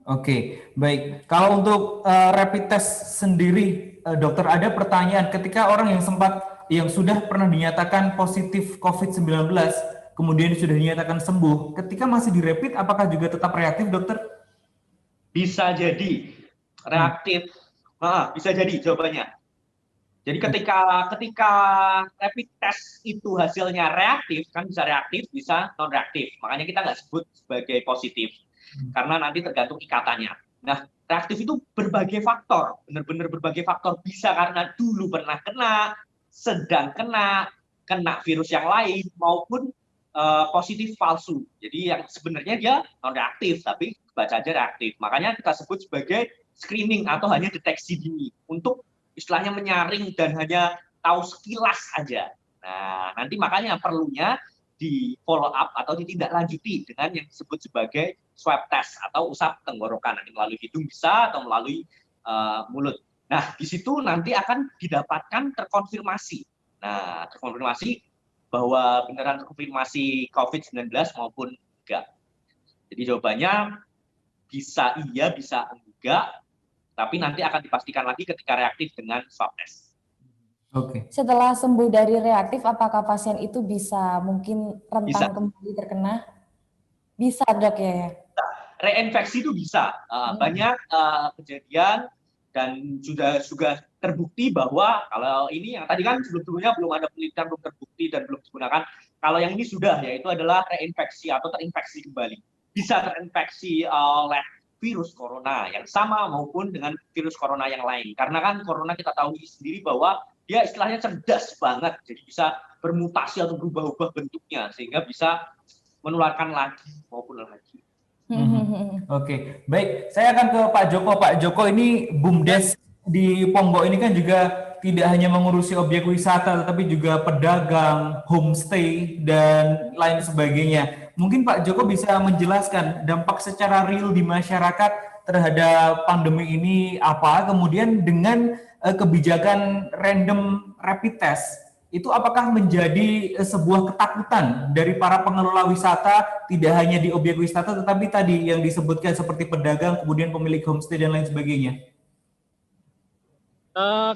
Oke, baik. Kalau untuk rapid test sendiri, dokter, ada pertanyaan ketika orang yang sudah pernah dinyatakan positif COVID-19, kemudian sudah dinyatakan sembuh, ketika masih di rapid, apakah juga tetap reaktif, dokter? Bisa jadi Hmm. reaktif, bisa jadi jawabannya. Jadi ketika rapid test itu hasilnya reaktif, kan bisa reaktif, bisa non reaktif. Makanya kita nggak sebut sebagai positif, karena nanti tergantung ikatannya. Nah, reaktif itu berbagai faktor, benar-benar berbagai faktor. Bisa karena dulu pernah kena, sedang kena virus yang lain, maupun positif palsu. Jadi yang sebenarnya dia non reaktif, tapi baca aja reaktif. Makanya kita sebut sebagai screening atau hanya deteksi dini untuk istilahnya menyaring dan hanya tahu sekilas aja. Nah, nanti makanya perlunya di follow up atau ditindaklanjuti dengan yang disebut sebagai swab test atau usap tenggorokan, nanti melalui hidung bisa atau melalui mulut. Nah, di situ nanti akan didapatkan terkonfirmasi. Nah, terkonfirmasi bahwa beneran terkonfirmasi COVID-19 maupun enggak. Jadi jawabannya bisa iya, bisa enggak, tapi nanti akan dipastikan lagi ketika reaktif dengan swab test. Oke. Setelah sembuh dari reaktif, apakah pasien itu bisa mungkin Bisa. rentan kembali terkena? Bisa, dok ya? Reinfeksi itu bisa. Banyak kejadian dan juga terbukti bahwa kalau ini yang tadi kan sebelumnya belum ada penelitian, belum terbukti dan belum digunakan. Kalau yang ini sudah, yaitu adalah reinfeksi atau terinfeksi kembali. Bisa terinfeksi oleh virus corona yang sama maupun dengan virus corona yang lain. Karena kan corona kita tahu sendiri bahwa dia istilahnya cerdas banget, jadi bisa bermutasi atau berubah-ubah bentuknya sehingga bisa menularkan lagi maupun lagi. Oke, baik. Saya akan ke Pak Joko. Pak Joko, ini BUMDes di Ponggok ini kan juga tidak hanya mengurusi objek wisata, tetapi juga pedagang, homestay, dan lain sebagainya. Mungkin Pak Joko bisa menjelaskan dampak secara real di masyarakat terhadap pandemi ini apa, kemudian dengan kebijakan random rapid test, itu apakah menjadi sebuah ketakutan dari para pengelola wisata, tidak hanya di objek wisata tetapi tadi yang disebutkan seperti pedagang, kemudian pemilik homestay dan lain sebagainya?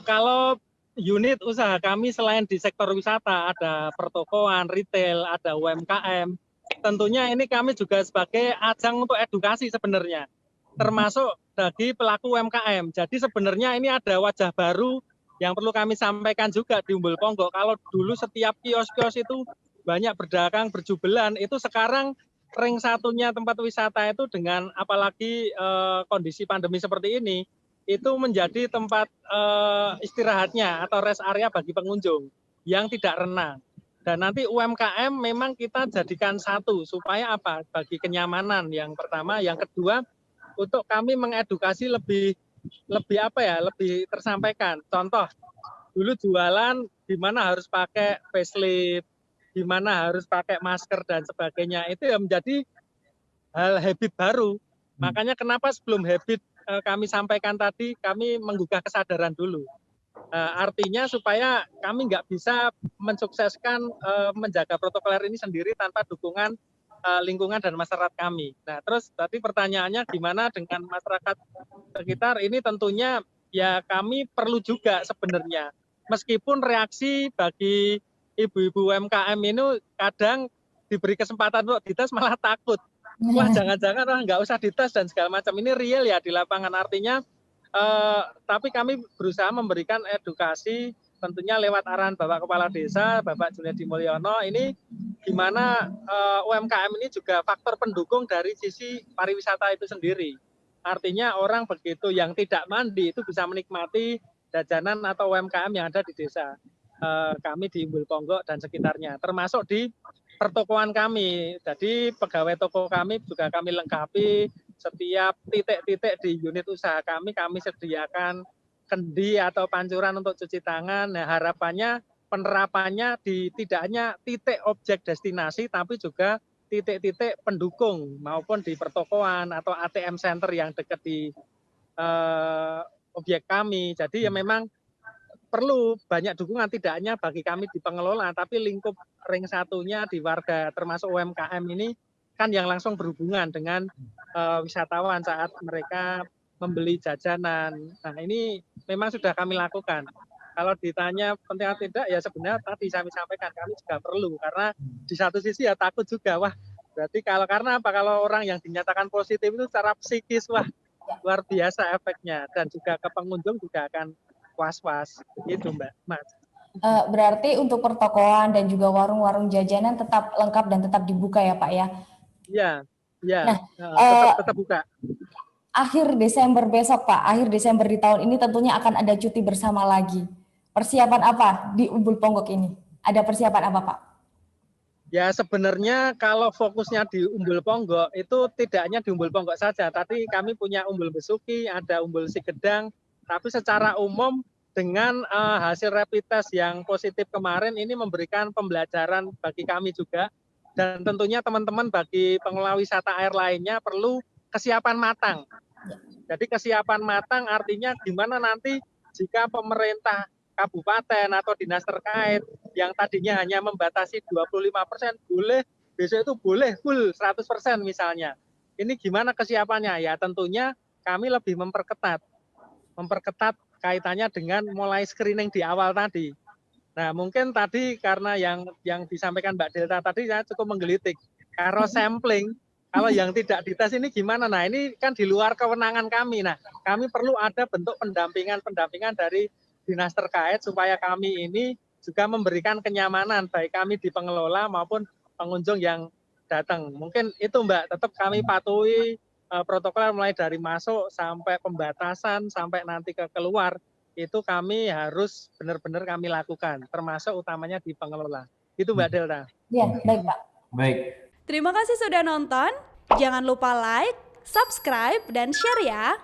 Kalau unit usaha kami selain di sektor wisata, ada pertokoan, retail, ada UMKM, tentunya ini kami juga sebagai ajang untuk edukasi sebenarnya, termasuk bagi pelaku UMKM. Jadi sebenarnya ini ada wajah baru yang perlu kami sampaikan juga di Umbul Ponggok. Kalau dulu setiap kios-kios itu banyak berdagang, berjubelan, itu sekarang ring satunya tempat wisata itu dengan apalagi kondisi pandemi seperti ini, itu menjadi tempat istirahatnya atau rest area bagi pengunjung yang tidak renang. Dan nanti UMKM memang kita jadikan satu, supaya apa? Bagi kenyamanan yang pertama, yang kedua untuk kami mengedukasi lebih tersampaikan. Contoh, dulu jualan di mana harus pakai facelift, di mana harus pakai masker dan sebagainya, itu yang menjadi hal habit baru. Makanya kenapa sebelum habit kami sampaikan tadi, kami menggugah kesadaran dulu. Artinya supaya kami nggak bisa mensukseskan menjaga protokoler ini sendiri tanpa dukungan lingkungan dan masyarakat kami. Nah, terus tadi pertanyaannya gimana dengan masyarakat sekitar, ini tentunya ya kami perlu juga sebenarnya. Meskipun reaksi bagi ibu-ibu UMKM ini kadang diberi kesempatan untuk dites malah takut. Wah, jangan-jangan nggak usah dites dan segala macam. Ini real ya di lapangan, artinya tapi kami berusaha memberikan edukasi tentunya lewat arahan Bapak Kepala Desa, Bapak Junedi Mulyono, ini gimana UMKM ini juga faktor pendukung dari sisi pariwisata itu sendiri. Artinya orang begitu yang tidak mandi itu bisa menikmati jajanan atau UMKM yang ada di desa kami di Umbul Ponggok dan sekitarnya, termasuk di pertokoan kami. Jadi pegawai toko kami juga kami lengkapi, setiap titik-titik di unit usaha kami sediakan kendi atau pancuran untuk cuci tangan. Nah, harapannya penerapannya di tidak hanya titik objek destinasi, tapi juga titik-titik pendukung maupun di pertokoan atau ATM center yang dekat di objek kami. Jadi ya memang perlu banyak dukungan, tidak hanya bagi kami di pengelola, tapi lingkup ring satunya di warga termasuk UMKM ini kan yang langsung berhubungan dengan wisatawan saat mereka membeli jajanan. Nah, ini memang sudah kami lakukan. Kalau ditanya penting atau tidak, ya sebenarnya tadi saya sampaikan kami juga perlu, karena di satu sisi ya takut juga, wah berarti karena apa, kalau orang yang dinyatakan positif itu secara psikis, wah luar biasa efeknya, dan juga ke pengunjung juga akan was-was, gitu Mbak. Mas. Berarti untuk pertokoan dan juga warung-warung jajanan tetap lengkap dan tetap dibuka ya Pak ya? Iya, iya, Nah, tetap buka. Akhir Desember besok Pak, akhir Desember di tahun ini tentunya akan ada cuti bersama lagi. Persiapan apa di Umbul Ponggok ini? Ada persiapan apa Pak? Ya sebenarnya kalau fokusnya di Umbul Ponggok itu tidak hanya di Umbul Ponggok saja. Tadi kami punya Umbul Besuki, ada Umbul Sigedang, tapi secara umum dengan hasil rapid test yang positif kemarin ini memberikan pembelajaran bagi kami juga, dan tentunya teman-teman bagi pengelola wisata air lainnya perlu kesiapan matang. Jadi kesiapan matang artinya gimana nanti jika pemerintah kabupaten atau dinas terkait yang tadinya hanya membatasi 25% boleh, besok itu boleh full 100% misalnya. Ini gimana kesiapannya? Ya tentunya kami lebih memperketat kaitannya dengan mulai screening di awal tadi. Nah mungkin tadi karena yang disampaikan Mbak Delta tadi saya cukup menggelitik. Kalau sampling, kalau yang tidak dites ini gimana? Nah ini kan di luar kewenangan kami. Nah kami perlu ada bentuk pendampingan dari dinas terkait supaya kami ini juga memberikan kenyamanan baik kami di pengelola maupun pengunjung yang datang. Mungkin itu Mbak, tetap kami patuhi protokol mulai dari masuk sampai pembatasan sampai nanti ke keluar, itu kami harus benar-benar kami lakukan, termasuk utamanya di pengelola. Itu Mbak Delta. Ya, baik Pak. Baik. Terima kasih sudah nonton. Jangan lupa like, subscribe, dan share ya.